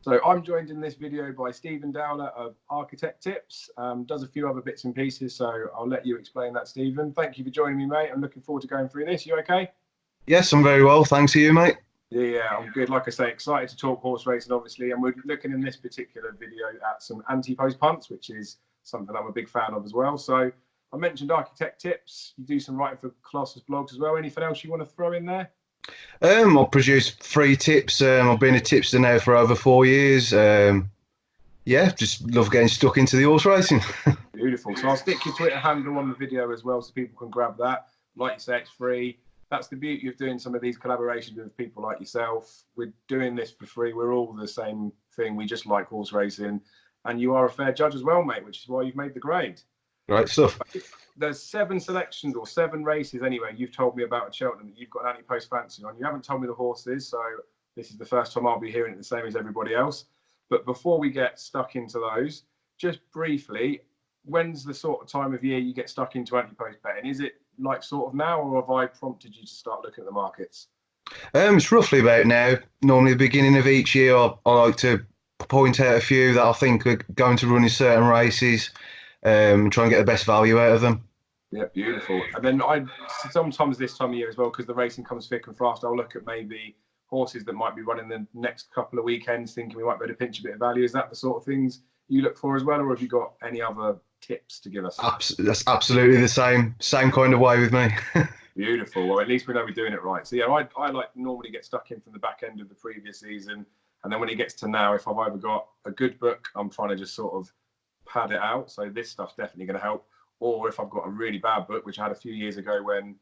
So I'm joined in this video by Steven Dowler of Architect Tips, does a few other bits and pieces, so I'll let you explain that, Steven. Thank you for joining me, mate. I'm looking forward to going through this. You okay? Yes, I'm very well. Thanks to you, mate. Yeah, I'm good. Like I say, excited to talk horse racing, obviously, and we're looking in this particular video at some anti-post punts, which is something I'm a big fan of as well. So I mentioned Architect Tips. You do some writing for Colossus blogs as well. Anything else you want to throw in there? I've produced 3 tips. I've been a tipster now for over 4 years. Yeah, just love getting stuck into the horse racing. Beautiful. So I'll stick your Twitter handle on the video as well so people can grab that. Like you say, it's free. That's the beauty of doing some of these collaborations with people like yourself. We're doing this for free. We're all the same thing. We just like horse racing. And you are a fair judge as well, mate, which is why you've made the grade. Right stuff. There's 7 selections or 7 races anyway you've told me about at Cheltenham that you've got an Antepost fancy on. You haven't told me the horses, so this is the first time I'll be hearing it the same as everybody else. But before we get stuck into those, just briefly, when's the sort of time of year you get stuck into Antepost betting? Is it like sort of now, or have I prompted you to start looking at the markets? It's roughly about now. Normally the beginning of each year, I like to point out a few that I think are going to run in certain races, try and get the best value out of them. Yeah, beautiful. And then I sometimes this time of year as well, because the racing comes thick and fast, I'll look at maybe horses that might be running the next couple of weekends, thinking we might be able to pinch a bit of value. Is that the sort of things you look for as well, or have you got any other tips to give us? That's absolutely the same kind of way with me. Beautiful. Well, at least we know we're doing it right. So yeah, I like normally get stuck in from the back end of the previous season, and then when it gets to now, if I've either got a good book, I'm trying to just sort of pad it out. So this stuff's definitely going to help. Or if I've got a really bad book, which I had a few years ago when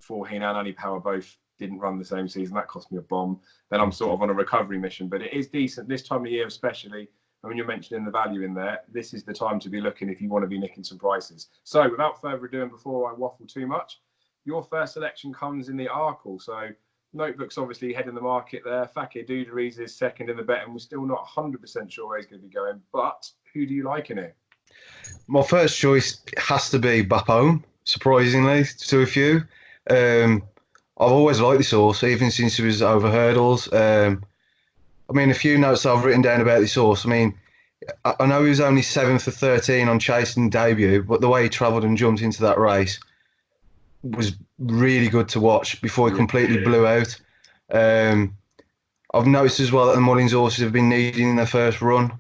Foreheen and Annie Power both didn't run the same season, that cost me a bomb, then I'm sort of on a recovery mission. But it is decent this time of year, especially. And when you're mentioning the value in there, this is the time to be looking if you want to be nicking some prices. So without further ado, and before I waffle too much, your first selection comes in the Arkle. So Notebook's obviously head in the market there. Fakir Duderies is second in the bet, and we're still not 100% sure where he's going to be going. But who do you like in it? My first choice has to be Bapome, surprisingly, to a few. I've always liked this horse, even since he was over hurdles. I mean, a few notes I've written down about this horse. I mean, I know he was only 7th of 13 on Chase in debut, but the way he travelled and jumped into that race was really good to watch before he completely blew out. I've noticed as well that the Mullins horses have been needing their first run.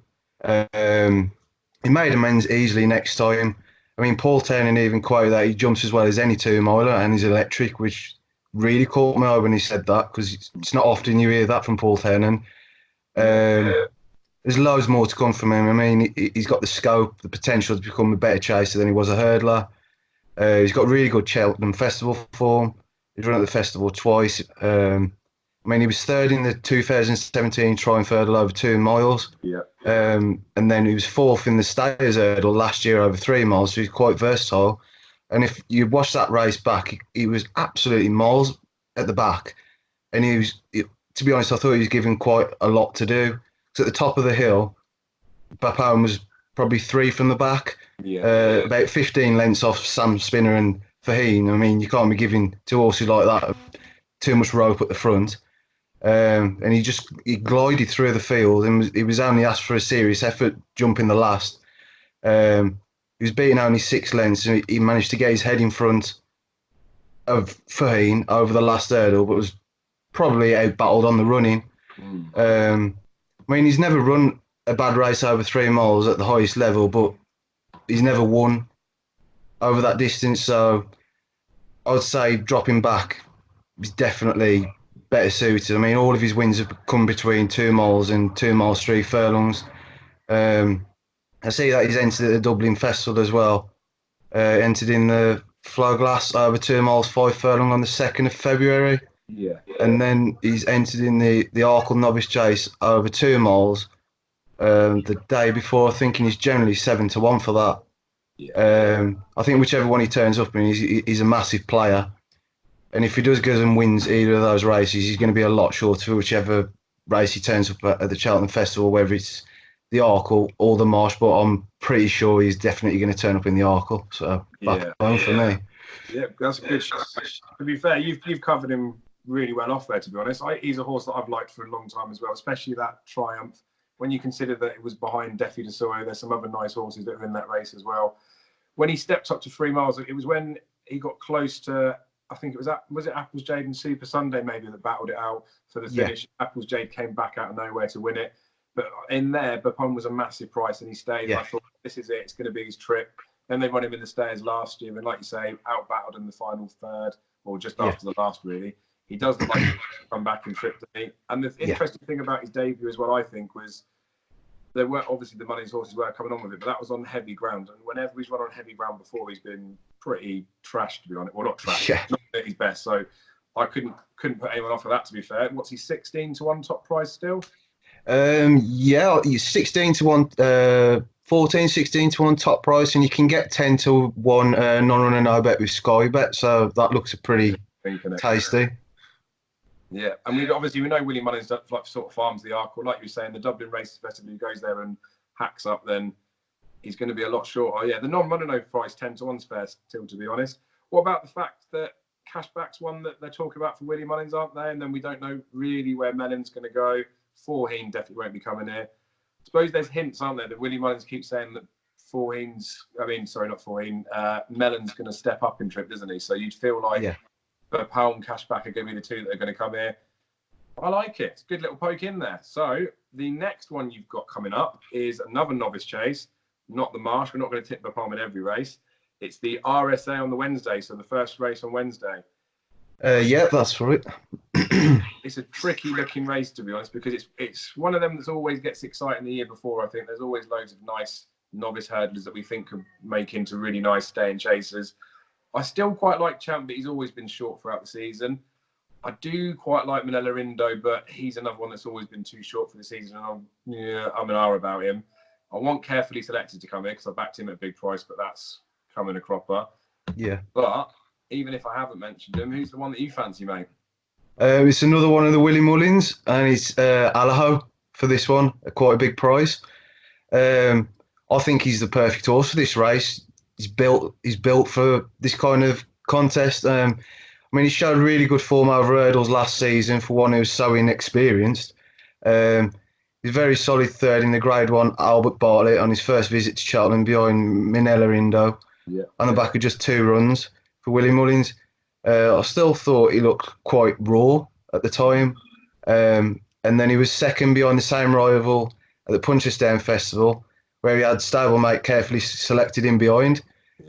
He made amends easily next time. I mean, Paul Townend even quoted that he jumps as well as any 2-miler and he's electric, which really caught my eye when he said that, because it's not often you hear that from Paul Townend. There's loads more to come from him. I mean, he's got the scope, the potential to become a better chaser than he was a hurdler. He's got really good Cheltenham Festival form. He's run at the festival twice. I mean, he was 3rd in the 2017 Try and Hurdle over 2 miles. Yeah. And then he was 4th in the Stayers Hurdle last year over 3 miles, so he's quite versatile. And if you watch that race back, he was absolutely miles at the back. And to be honest, I thought he was given quite a lot to do. Because at the top of the hill, Bapome was probably 3 from the back, about 15 lengths off Sam Spinner and Faheen. I mean, you can't be giving 2 horses like that too much rope at the front. And he glided through the field, and he was only asked for a serious effort jumping the last. He was beating only 6 lengths, and he managed to get his head in front of Faheen over the last hurdle, but was probably out-battled on the running. I mean, he's never run a bad race over 3 miles at the highest level, but he's never won over that distance, so I would say dropping back is definitely better suited. I mean, all of his wins have come between 2 miles and 2 miles 3 furlongs. I see that he's entered at the Dublin Festival as well. Entered in the Flowglass over 2 miles 5 furlong on the 2nd of February. Yeah. And then he's entered in the Arkle Novice Chase over 2 miles the day before, thinking he's generally 7-1 for that. Yeah. I think whichever one he turns up in, he's a massive player. And if he does go and wins either of those races, he's going to be a lot shorter for whichever race he turns up at the Cheltenham Festival, whether it's the Arkle or the Marsh. But I'm pretty sure he's definitely going to turn up in the Arkle. So back home for me. Yeah, that's a good shot. To be fair, you've covered him really well off there, to be honest. He's a horse that I've liked for a long time as well, especially that Triumph. when you consider that it was behind Defi de Soyo, there's some other nice horses that were in that race as well. When he stepped up to 3 miles, it was when he got close to, I think it was it Apples Jade and Super Sunday maybe that battled it out for the finish. Yeah. Apples Jade came back out of nowhere to win it. But in there, Pertemps was a massive price and he stayed. Yeah. I thought, this is it. It's going to be his trip. Then they run him in the stairs last year. And like you say, out-battled in the final third, or just after the last, really. He does like to come back and trip to me. And the interesting thing about his debut as well, I think, was there were obviously the money's horses were coming on with it, but that was on heavy ground. And whenever he's run on heavy ground before, he's been pretty trash, to be honest. Well, not trash, not at his best. So I couldn't put anyone off of that, to be fair. What's he, 16-1 top price still? He's 16-1, 14, 16-1 top price, and you can get 10-1 non-runner no bet with Sky Bet. So that looks pretty tasty. Yeah, and we know Willie Mullins like sort of farms the Arkle. Like you were saying, the Dublin Races Festival, who goes there and hacks up, then he's going to be a lot shorter. Yeah, the non-runner no price 10-1's fair still, to be honest. What about the fact that Cashback's one that they're talking about for Willie Mullins, aren't they? And then we don't know really where Mellon's going to go. Forheen definitely won't be coming here. I suppose there's hints, aren't there, that Willie Mullins keeps saying that Mellon's going to step up in trip, doesn't he? So you'd feel like Pertemps and Cashback are going to be the two that are going to come here. I like it. It's a good little poke in there. So the next one you've got coming up is another novice chase, not the Marsh. We're not going to tip Pertemps in every race. It's the RSA on the Wednesday, so the first race on Wednesday. That's right. It's a tricky looking race, to be honest, because it's one of them that's always gets exciting the year before. I think there's always loads of nice novice hurdlers that we think could make into really nice staying chasers. I still quite like Champ, but he's always been short throughout the season. I do quite like Manila Indo, but he's another one that's always been too short for the season, and I'm an R about him. I want Carefully Selected to come in because I backed him at a big price, but that's coming a cropper. Yeah. But even if I haven't mentioned him, who's the one that you fancy, mate? It's another one of the Willie Mullins, and it's Alaho for this one, at quite a big price. I think he's the perfect horse for this race. He's built for this kind of contest. He showed really good form over hurdles last season for one who was so inexperienced. He's very solid third in the Grade 1 Albert Bartlett on his first visit to Cheltenham behind Minella Indo on the back of just 2 runs for Willie Mullins. I still thought he looked quite raw at the time. And then he was second behind the same rival at the Cheltenham Festival, where he had stablemate Carefully Selected in behind,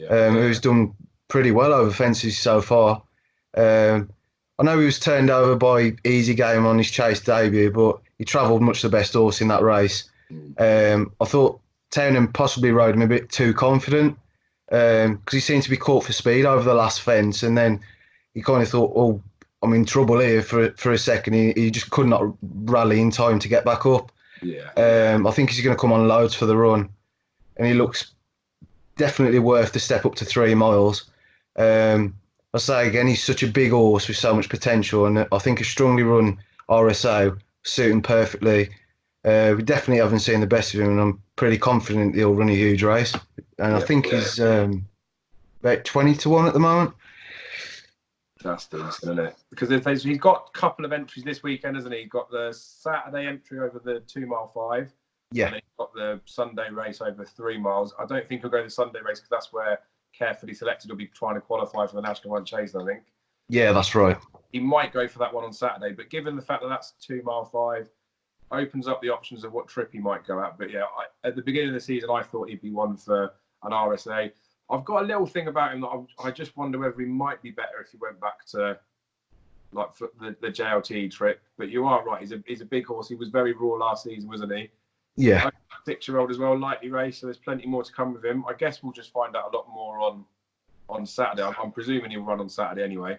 who's done pretty well over Fancies so far. I know he was turned over by Easy Game on his chase debut, but he travelled much the best horse in that race. I thought Townham possibly rode him a bit too confident because he seemed to be caught for speed over the last fence, and then he kind of thought, oh, I'm in trouble here for a second. He just could not rally in time to get back up. I think he's going to come on loads for the run, and he looks definitely worth the step up to 3 miles. I say again, he's such a big horse with so much potential, and I think a strongly run RSA suit him perfectly. We definitely haven't seen the best of him, and I'm pretty confident he'll run a huge race. And I think he's about 20-1 at the moment. That's decent, isn't it? Because he's got a couple of entries this weekend, hasn't he? He's got the Saturday entry over the 2 mile 5. Yeah. And he's got the Sunday race over 3 miles. I don't think he'll go to the Sunday race because that's where Carefully Selected will be trying to qualify for the National 1 Chase, I think. Yeah, that's right. He might go for that one on Saturday, but given the fact that that's 2 mile 5, opens up the options of what trip he might go at. But yeah, at the beginning of the season, I thought he'd be one for an RSA. I've got a little thing about him that I just wonder whether he might be better if he went back to like for the JLT trip. But you are right; he's a big horse. He was very raw last season, wasn't he? Yeah. 6-year-old as well, lightly raced. So there's plenty more to come with him. I guess we'll just find out a lot more on Saturday. I'm presuming he'll run on Saturday anyway.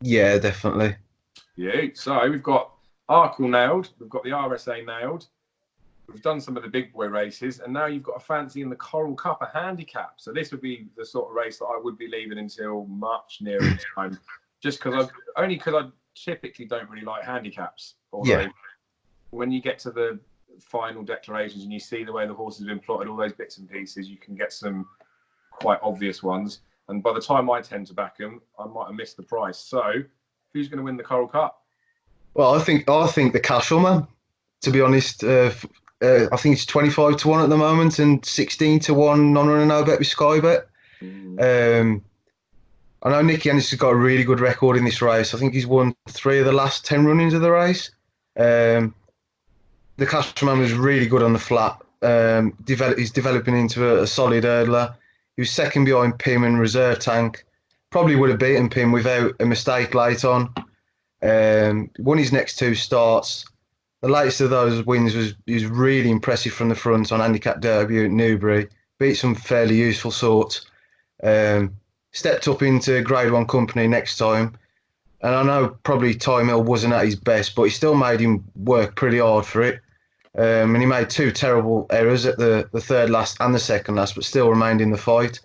Yeah, definitely. Yeah. So we've got Arkle nailed. We've got the RSA nailed. We've done some of the big boy races, and now you've got a fancy in the Coral Cup, a handicap. So this would be the sort of race that I would be leaving until much nearer time, just because I typically don't really like handicaps. Although when you get to the final declarations and you see the way the horse has been plotted, all those bits and pieces, you can get some quite obvious ones. And by the time I tend to back them, I might have missed the price. So who's going to win the Coral Cup? Well, I think the Cashel man, to be honest. I think it's 25 to 1 at the moment and 16 to 1 non-runner no bet with Sky Bet. I know Nicky Anderson's got a really good record in this race. I think he's won 3 of the last 10 run-ins of the race. The Cashman was really good on the flat. He's developing into a solid hurdler. He was second behind Pim and Reserve Tank. Probably would have beaten Pim without a mistake late on. Won his next 2 starts. The latest of those wins was really impressive from the front on handicap debut at Newbury. Beat some fairly useful sorts. Stepped up into Grade 1 company next time. And I know probably Time Hill wasn't at his best, but he still made him work pretty hard for it. And he made 2 terrible errors at the third last and the second last, but still remained in the fight.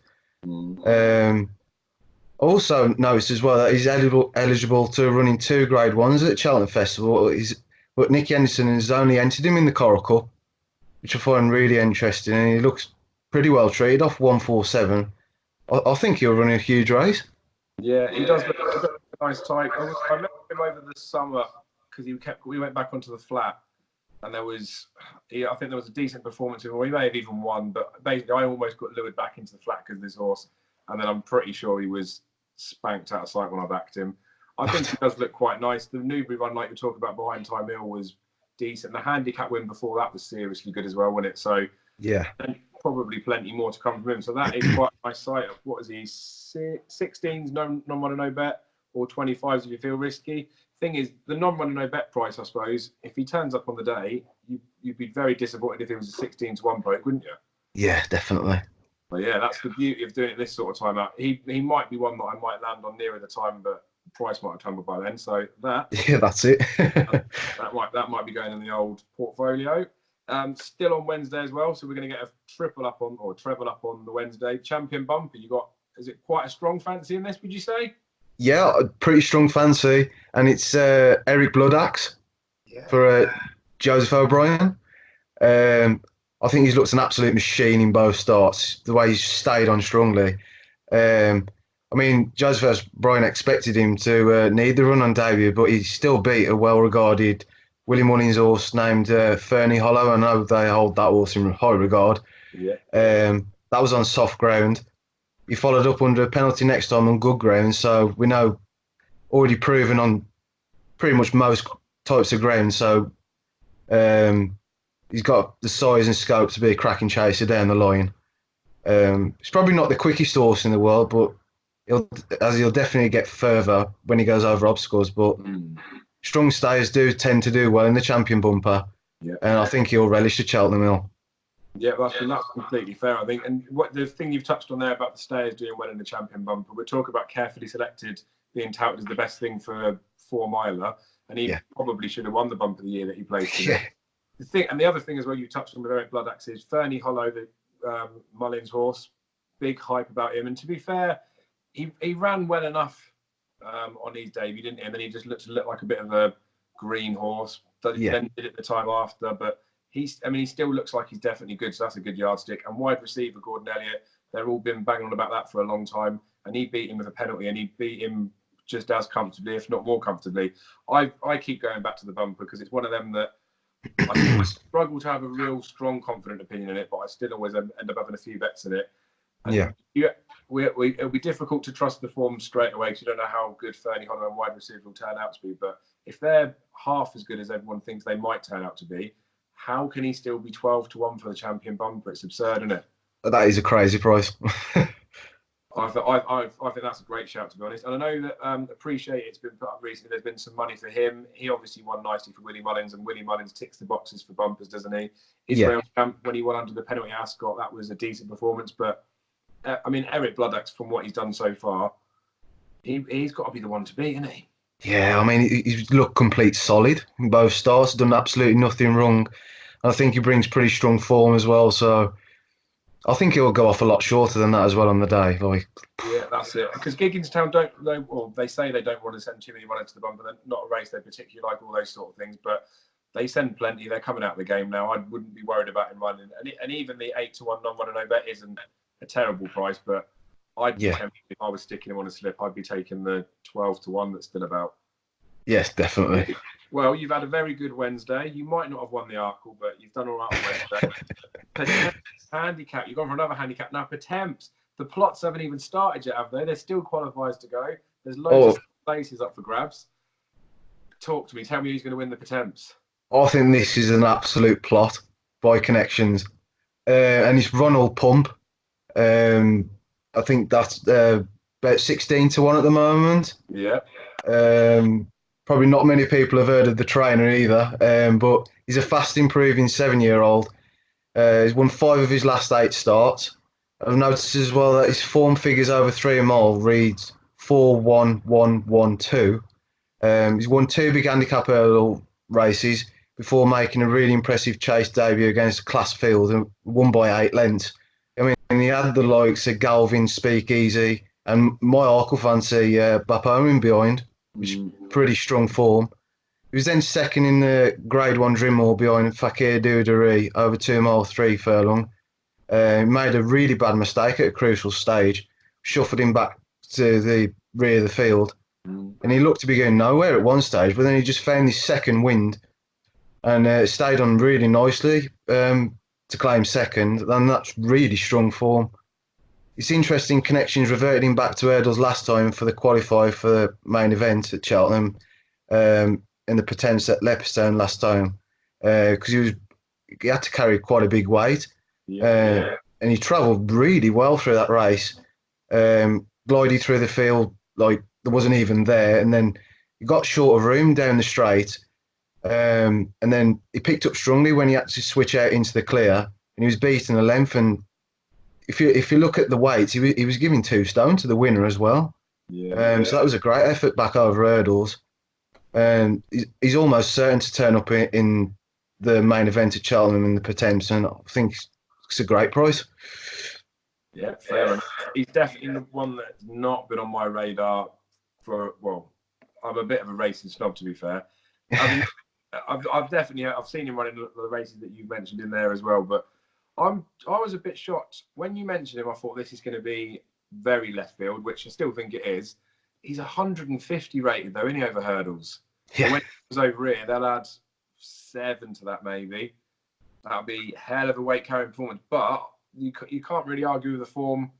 Also noticed as well that he's eligible to run in 2 Grade 1s at Cheltenham Festival. But Nicky Anderson has only entered him in the Coral Cup, which I find really interesting. And he looks pretty well treated off 147. I think he'll run a huge race. Yeah, he does look a nice type. I met him over the summer because we went back onto the flat, and I think there was a decent performance. Or he may have even won, but basically I almost got lured back into the flat because of this horse, and then I'm pretty sure he was spanked out of sight when I backed him. I think he does look quite nice. The Newbury run, like you talk about behind Time Hill, was decent. The handicap win before that was seriously good as well, wasn't it? So yeah, and probably plenty more to come from him. So that is quite a nice sight. What is he? 16s non-runner no bet, or 25s if you feel risky. Thing is, the non-runner no bet price, I suppose, if he turns up on the day, you'd be very disappointed if it was a 16 to 1 break, wouldn't you? Yeah, definitely. Well, yeah, that's the beauty of doing it this sort of time out. He might be one that I might land on nearer the time, but the price might have tumbled by then. So that's it. that might be going in the old portfolio. Still on Wednesday as well, so we're going to get a treble up on the Wednesday. Champion bumper. Is it quite a strong fancy in this? Would you say? Yeah, a pretty strong fancy, and it's Eric Bloodaxe for Joseph O'Brien. I think he's looked an absolute machine in both starts. The way he's stayed on strongly. I mean, Joseph O'Brien expected him to need the run on debut, but he still beat a well-regarded Willie Mullins horse named Fernie Hollow. I know they hold that horse in high regard. Yeah. That was on soft ground. He followed up under a penalty next time on good ground, so we know already proven on pretty much most types of ground. So he's got the size and scope to be a cracking chaser down the line. He's probably not the quickest horse in the world, but he'll definitely get further when he goes over obstacles. But strong stayers do tend to do well in the champion bumper, and I think he'll relish the Cheltenham Hill. Yeah, that's completely fair, I think. And what the thing you've touched on there about the stayers doing well in the champion bumper, we're talking about carefully selected being touted as the best thing for a 4-miler, and he probably should have won the bumper the year that he placed in it. The other thing as well you touched on with Eric Bloodaxe is Fernie Hollow, the Mullins horse. Big hype about him, and to be fair, he ran well enough on his debut, didn't he? And then he just looked like a bit of a green horse. Then did it the time after, but he still looks like he's definitely good, so that's a good yardstick. And wide receiver Gordon Elliott, they've all been banging on about that for a long time, and he beat him with a penalty, and he beat him just as comfortably, if not more comfortably. I keep going back to the bumper because it's one of them that I struggle to have a real strong, confident opinion in it, but I still always end up having a few bets in it. And it'll be difficult to trust the form straight away because you don't know how good Fernie Hollow and wide receiver will turn out to be. But if they're half as good as everyone thinks they might turn out to be, how can he still be 12 to 1 for the champion bumper? It's absurd, isn't it? That is a crazy price. I think that's a great shout, to be honest. And I know that Appreciate It's been put up recently. There's been some money for him. He obviously won nicely for Willie Mullins, and Willie Mullins ticks the boxes for bumpers, doesn't he? Israel Camp, when he won under the penalty at Ascot, that was a decent performance. But Eric Bloodaxe, from what he's done so far, he's got to be the one to beat, isn't he? Yeah, he's looked complete solid in both starts, done absolutely nothing wrong. I think he brings pretty strong form as well, so I think he'll go off a lot shorter than that as well on the day. Yeah, that's it. Because Gigginstown they say they don't want to send too many runners to the bumper. They're not a race they particularly like, all those sort of things, but they send plenty. They're coming out of the game now. I wouldn't be worried about him running. And even the 8 to 1 non-runner no bet isn't a terrible price, but I'd be tempted, if I was sticking him on a slip, I'd be taking the 12 to 1 that's still about. Yes, definitely. Well, you've had a very good Wednesday. You might not have won the Arkle, but you've done all right on Wednesday. Pertemps handicap. You've gone for another handicap. Now, Pertemps, the plots haven't even started yet, have they? They're still qualifiers to go. There's loads of places up for grabs. Talk to me. Tell me who's going to win the Pertemps. I think this is an absolute plot by connections. And it's Ronald Pump. I think that's about 16 to 1 at the moment. Yeah. Probably not many people have heard of the trainer either, but he's a fast improving 7-year-old. He's won 5 of his last 8 starts. I've noticed as well that his form figures over 3 mile reads 4-1-1-1-2. He's won 2 big handicap hurdle races before making a really impressive chase debut against a class field and won by 8 lengths. I mean, he had the likes of Galvin, Speakeasy, and my Arkle fancy Bapomin behind, which is pretty strong form. He was then second in the Grade 1 Drimmore behind Fakir Doudary over 2 mile 3 furlong. He made a really bad mistake at a crucial stage, shuffled him back to the rear of the field. And he looked to be going nowhere at one stage, but then he just found his second wind and stayed on really nicely to claim second. And that's really strong form. It's interesting, connections reverted him back to hurdles last time for the qualifier for the main event at Cheltenham in the Pertemps at Leopardstown last time because he had to carry quite a big weight. And he travelled really well through that race. Glided through the field like there wasn't even there, and then he got short of room down the straight. And then he picked up strongly when he had to switch out into the clear, and he was beating a length. And if you look at the weights, he was giving 2 stone to the winner as well. So that was a great effort back over hurdles. And he's almost certain to turn up in the main event at Cheltenham in the Pertemps, and I think it's a great price. Yeah, fair enough. He's definitely the one that's not been on my radar for, well, I'm a bit of a racing snob, to be fair. I mean, I've seen him running the races that you mentioned in there as well, but I was a bit shocked when you mentioned him. I thought this is going to be very left field, which I still think it is. He's 150 rated though, any over hurdles. Yeah. So when he was over here, they'll add 7 to that maybe. That'll be hell of a weight carrying performance, but you can't really argue with the form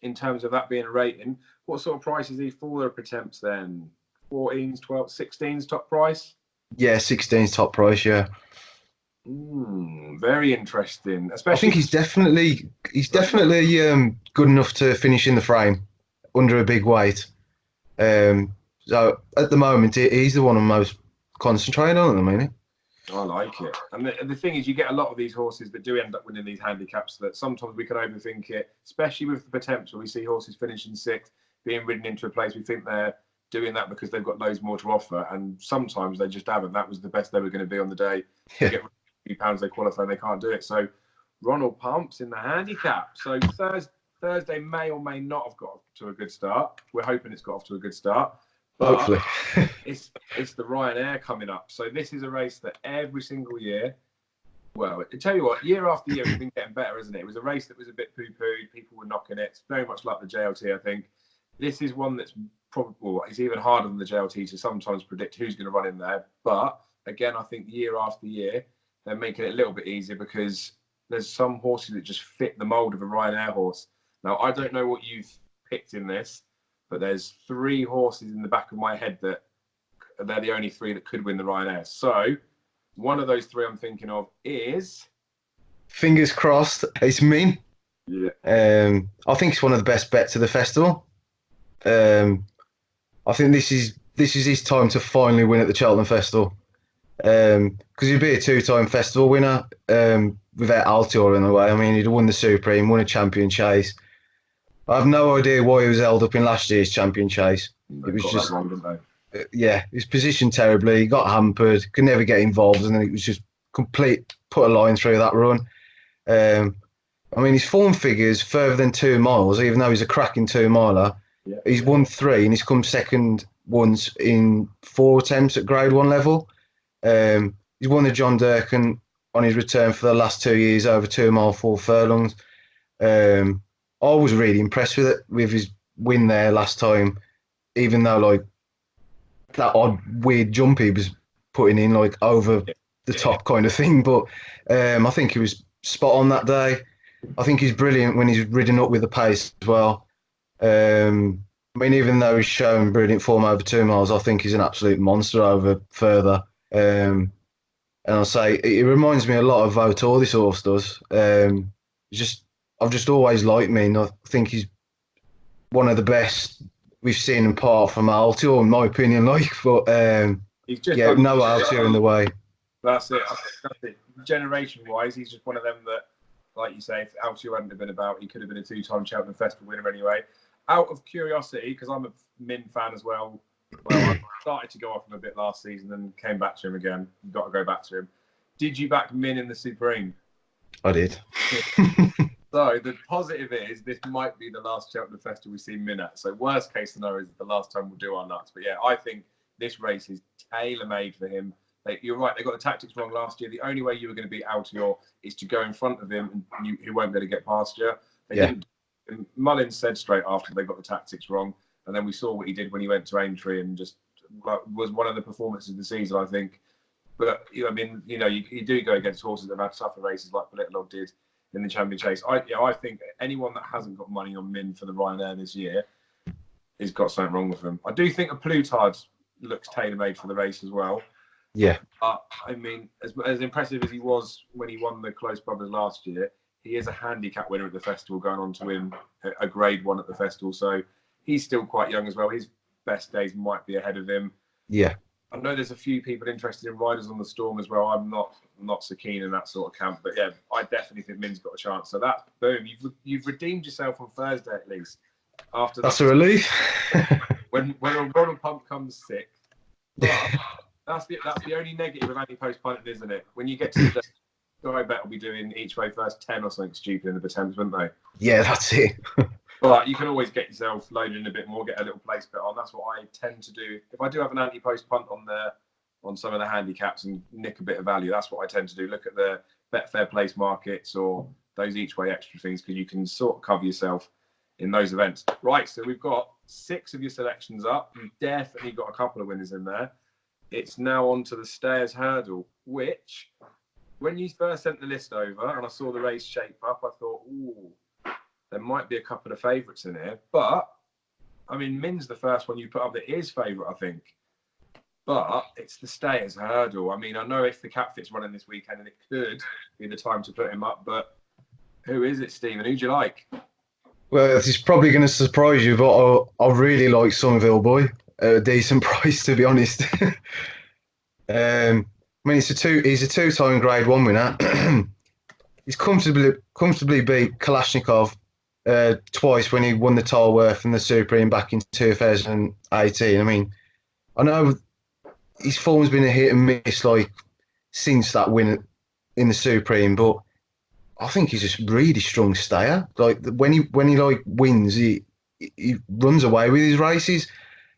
in terms of that being a rating. What sort of price is he for the Pertemps then? 14s, 12s, 16s top price? Yeah, 16's top price, yeah. Very interesting. Especially, I think he's definitely good enough to finish in the frame under a big weight. So at the moment, he's the one I'm most concentrating on at the minute. I like it. And the thing is, you get a lot of these horses that do end up winning these handicaps that sometimes we can overthink it, especially with the potential. We see horses finishing 6th, being ridden into a place we think they're doing that because they've got loads more to offer, and sometimes they just haven't. That was the best they were going to be on the day. They get a few pounds, they qualify, and they can't do it. So Ronald Pump's in the handicap. So Thursday may or may not have got off to a good start. We're hoping it's got off to a good start. But hopefully. it's the Ryanair coming up. So this is a race that every single year, well, I tell you what, year after year, we've been getting better, isn't it? It was a race that was a bit poo-pooed. People were knocking it. It's very much like the JLT, I think. This is one that's probably, well, it's even harder than the JLT to sometimes predict who's going to run in there. But again, I think year after year, they're making it a little bit easier because there's some horses that just fit the mold of a Ryanair horse. Now, I don't know what you've picked in this, but there's 3 horses in the back of my head that they're the only 3 that could win the Ryanair. So one of those 3 I'm thinking of is... Fingers crossed, it's Min. Yeah. I think it's one of the best bets of the festival. I think this is his time to finally win at the Cheltenham Festival. Because he'd be a 2-time festival winner without Altior in the way. I mean, he'd won the Supreme, won a Champion Chase. I have no idea why he was held up in last year's Champion Chase. It was just, he was positioned terribly. He got hampered, could never get involved, and then it was just complete put a line through that run. I mean, his form figures further than 2 miles, even though he's a cracking 2-miler. Yeah. He's won 3 and he's come second once in 4 attempts at Grade 1 level. He's won the John Durkan on his return for the last 2 years over 2 mile 4 furlongs. I was really impressed with his win there last time, even though like that odd weird jump he was putting in like over the top kind of thing. But I think he was spot on that day. I think he's brilliant when he's ridden up with the pace as well. I mean, even though he's shown brilliant form over 2 miles, I think he's an absolute monster over further. And I'll say it reminds me a lot of Votor, this horse does. I've just always liked me, and I think he's one of the best we've seen apart from Altior, in my opinion. Like, but he's just no Altior in the way. That's it. That's it. Generation-wise, he's just one of them that, like you say, if Altior hadn't have been about, he could have been a 2-time Cheltenham Festival winner anyway. Out of curiosity, because I'm a Min fan as well. Well, I started to go off him a bit last season and came back to him again. You've got to go back to him. Did you back Min in the Supreme? I did. So the positive is this might be the last Cheltenham Festival we see Min at. So worst case scenario is the last time we'll do our nuts. But yeah, I think this race is tailor-made for him. You're right, they got the tactics wrong last year. The only way you were going to beat Altior is to go in front of him and he won't be able to get past you. They didn't. Mullins said straight after they got the tactics wrong. And then we saw what he did when he went to Aintree and just was one of the performances of the season, I think. But, I mean, you do go against horses that have had tougher races like Pertemps did in the Cheltenham Chase. I think anyone that hasn't got money on Min for the Ryanair this year has got something wrong with them. I do think a Plutard looks tailor-made for the race as well. Yeah. I mean, as impressive as he was when he won the Close Brothers last year, he is a handicap winner at the festival, going on to win a Grade 1 at the festival. So he's still quite young as well. His best days might be ahead of him. Yeah. I know there's a few people interested in Riders on the Storm as well. I'm not so keen in that sort of camp. But yeah, I definitely think Min's got a chance. So that, boom, you've redeemed yourself on Thursday at least. After That's a relief. when a Ronald Pump comes sick. But that's the only negative of Antepost punting, isn't it? When you get to the I bet will be doing each way first 10 or something stupid in the Pertemps, wouldn't they? Yeah, that's it. But you can always get yourself loaded in a bit more, get a little place bet on. That's what I tend to do. If I do have an Antepost punt on some of the handicaps and nick a bit of value, that's what I tend to do. Look at the Betfair place markets or those each way extra things, because you can sort of cover yourself in those events. Right, so we've got 6 of your selections up. You've definitely got a couple of winners in there. It's now on to the Stayers Hurdle, which, when you first sent the list over and I saw the race shape up, I thought, ooh, there might be a couple of favourites in here. But, I mean, Min's the first one you put up that is favourite, I think. But it's the Stayers Hurdle. I mean, I know if the Catfit's running this weekend, and it could be the time to put him up, but who is it, Stephen? Who do you like? Well, this is probably going to surprise you, but I really like Somerville Boy at a decent price, to be honest. I mean, he's a 2-time Grade 1 winner. He's comfortably beat Kalashnikov twice when he won the Tolworth and the Supreme back in 2018. I mean, I know his form's been a hit and miss like since that win in the Supreme, but I think he's just really strong stayer. Like when he like wins, he runs away with his races.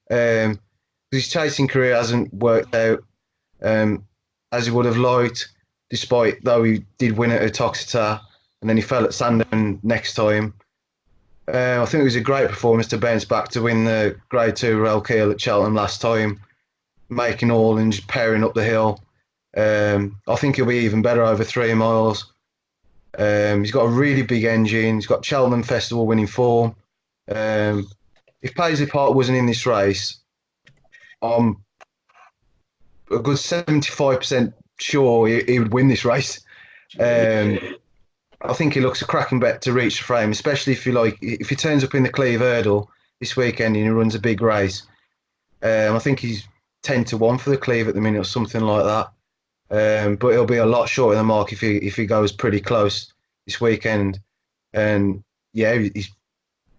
His chasing career hasn't worked out as he would have liked, despite though he did win at Toxita and then he fell at Sandown next time. I think it was a great performance to bounce back to win the Grade 2 Rail Keel at Cheltenham last time, making all and just pairing up the hill. I think he'll be even better over 3 miles. He's got a really big engine. He's got Cheltenham Festival winning form. If Paisley Park wasn't in this race, I'm a good 75% sure he would win this race. I think he looks a cracking bet to reach the frame, especially if he turns up in the Cleve Hurdle this weekend and he runs a big race. I think he's 10-1 for the Cleve at the minute or something like that. But he'll be a lot short of the mark if he goes pretty close this weekend. And yeah, he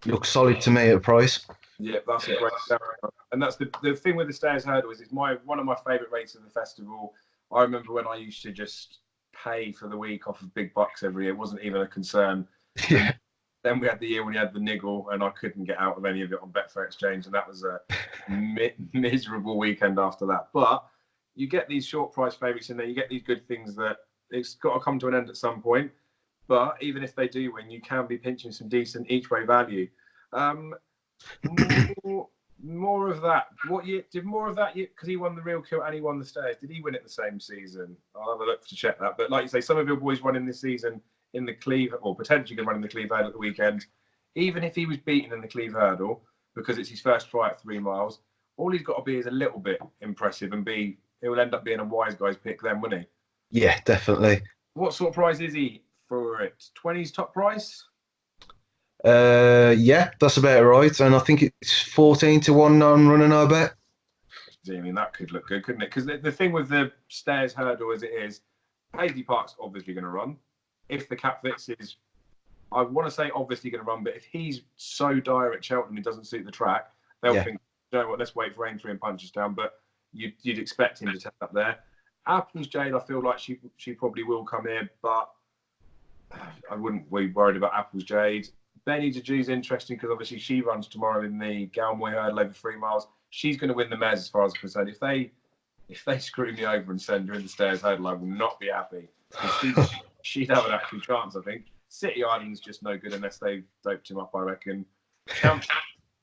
looks solid to me at a price. Yeah, that's a great shout. And that's the thing with the Stayers Hurdle is it's one of my favourite races of the festival. I remember when I used to just pay for the week off of big bucks every year. It wasn't even a concern. Yeah. Then we had the year when you had the niggle and I couldn't get out of any of it on Betfair Exchange, and that was a miserable weekend after that. But you get these short price favourites in there, you get these good things that it's got to come to an end at some point. But even if they do win, you can be pinching some decent each way value. More of that. What year did more of that? Because he won the Real Kilt and he won the Stairs. Did he win it the same season? I'll have a look to check that. But like you say, Somerville Boys running this season in the Cleve, or potentially going to run in the Cleve Hurdle at the weekend. Even if he was beaten in the Cleve Hurdle, because it's his first try at 3 miles, all he's got to be is a little bit impressive, and he'll end up being a wise guy's pick then, wouldn't he? Yeah, definitely. What sort of price is he for it? 20's top price? Yeah, that's about right. And I think it's 14 to 1 non-running, I bet. I mean, that could look good, couldn't it? Because the thing with the Stairs Hurdle as it is, Paisley Park's obviously going to run. If the cap fits is, I want to say obviously going to run, but if he's so dire at Cheltenham it doesn't suit the track, they'll think, you know what, let's wait for Aintree and Punches down. But you'd expect him to take up there. Apple's Jade, I feel like she probably will come here, but I wouldn't be worried about Apple's Jade. Benny Deju's interesting because obviously she runs tomorrow in the Galmoy Hurdle over 3 miles. She's going to win the mares as far as I'm concerned. If they screw me over and send her in the Stairs Hurdle, I will not be happy. She'd have an actual chance, I think. City Island's just no good unless they've doped him up, I reckon.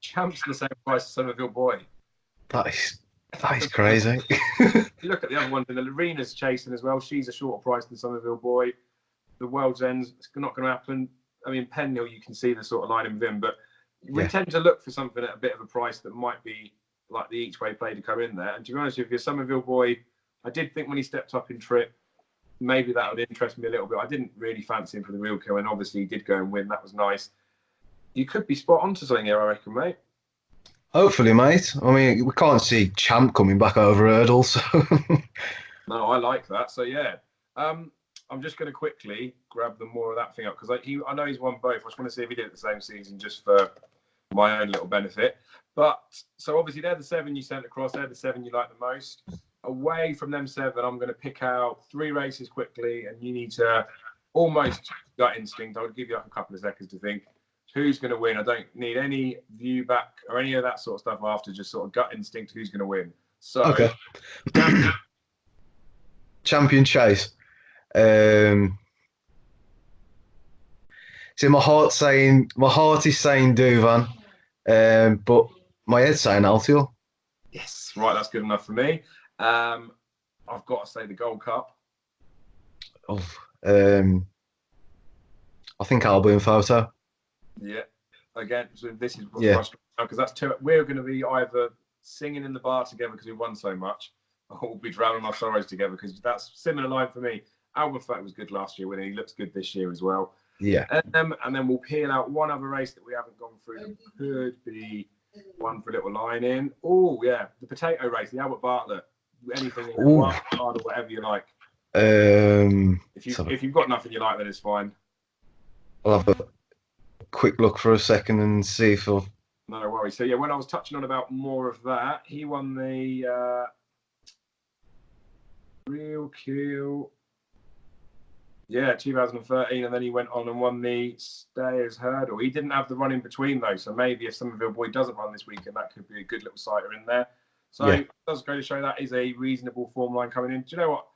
Champ's the same price as Somerville Boy. That is crazy. You look at the other ones, and the Arena's chasing as well. She's a shorter price than Somerville Boy. The World's End's, it's not going to happen. I mean, Penhill, you can see the sort of line with him, but we tend to look for something at a bit of a price that might be like the each way play to come in there. And to be honest with you, Somerville Boy, I did think when he stepped up in trip, maybe that would interest me a little bit. I didn't really fancy him for the Real Kill, and obviously he did go and win. That was nice. You could be spot on to something here, I reckon, mate. Hopefully, mate. I mean, we can't see Champ coming back over hurdles. So. No, I like that. So, yeah. I'm just going to quickly grab the more of that thing up because I know he's won both. I just want to see if he did it the same season just for my own little benefit. But so obviously they're the 7 you sent across. They're the 7 you like the most. Away from them 7, I'm going to pick out 3 races quickly, and you need to almost gut instinct. I would give you a couple of seconds to think who's going to win. I don't need any view back or any of that sort of stuff after. Just sort of gut instinct who's going to win. So, okay. Champion Chase. See, my heart is saying Duvan, but my head's saying Altior. Yes, right, that's good enough for me. I've got to say the Gold Cup. Oh, I think Albion Photo. Yeah, again, so this is what's frustrating because that's 2. We're going to be either singing in the bar together because we won so much, or we'll be drowning our sorrows together because that's similar line for me. Albert Fat was good last year, winning. He looks good this year as well. Yeah. And then we'll peel out one other race that we haven't gone through that could be one for a little line in. Oh, yeah. The potato race, the Albert Bartlett. Anything in wild card or whatever you like. If you've got nothing you like, then it's fine. I'll have a quick look for a second and see if I'll... No worries. So, yeah, when I was touching on about more of that, he won the Real Kill. Yeah, 2013, and then he went on and won the Stayers Hurdle. He didn't have the run in between though, so maybe if Somerville Boy doesn't run this weekend, that could be a good little sighter in there. So it does go to show that is a reasonable form line coming in. Do you know what?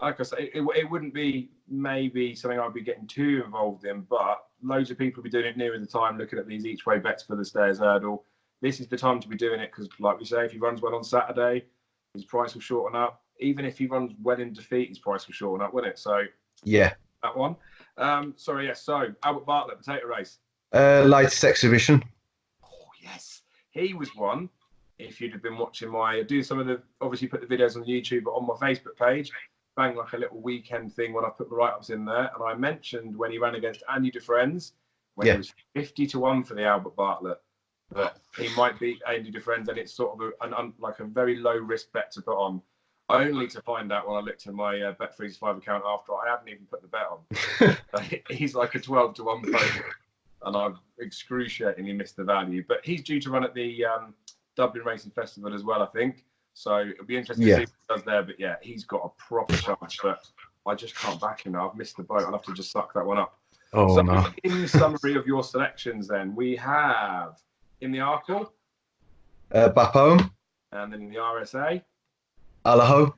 Like I say, it wouldn't be maybe something I'd be getting too involved in, but loads of people will be doing it nearer the time, looking at these each way bets for the Stayers Hurdle. This is the time to be doing it because, like we say, if he runs well on Saturday, his price will shorten up. Even if he runs well in defeat, his price will shorten up, wouldn't it? So yeah, that one. So Albert Bartlett, potato race. Latest exhibition. Oh yes, he was one. If you'd have been watching obviously put the videos on YouTube, but on my Facebook page, bang like a little weekend thing when I put the write-ups in there, and I mentioned when he ran against Andy Dufresne's when he was 50 to 1 for the Albert Bartlett, but he might beat Andy Dufresne, and it's sort of a very low risk bet to put on. Only to find out when I looked at my Bet365 account after I hadn't even put the bet on. He's like a 12 to 1 favourite, and I've excruciatingly missed the value. But he's due to run at the Dublin Racing Festival as well, I think. So it'll be interesting to see what he does there. But yeah, he's got a proper chance, but I just can't back him now. I've missed the boat. I'll have to just suck that one up. Oh, no. In summary of your selections, then, we have in the Arkle, Bapome, and then in the RSA, Allaho,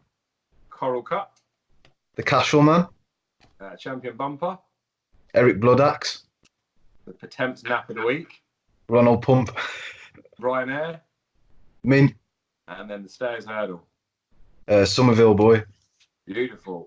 Coral Cup, the Cashel Champion Bumper, Eric Bloodaxe, the Pertemps Nap of the Week, Ronald Pump, Ryanair, Min, And then the stairs hurdle. Somerville boy. Beautiful.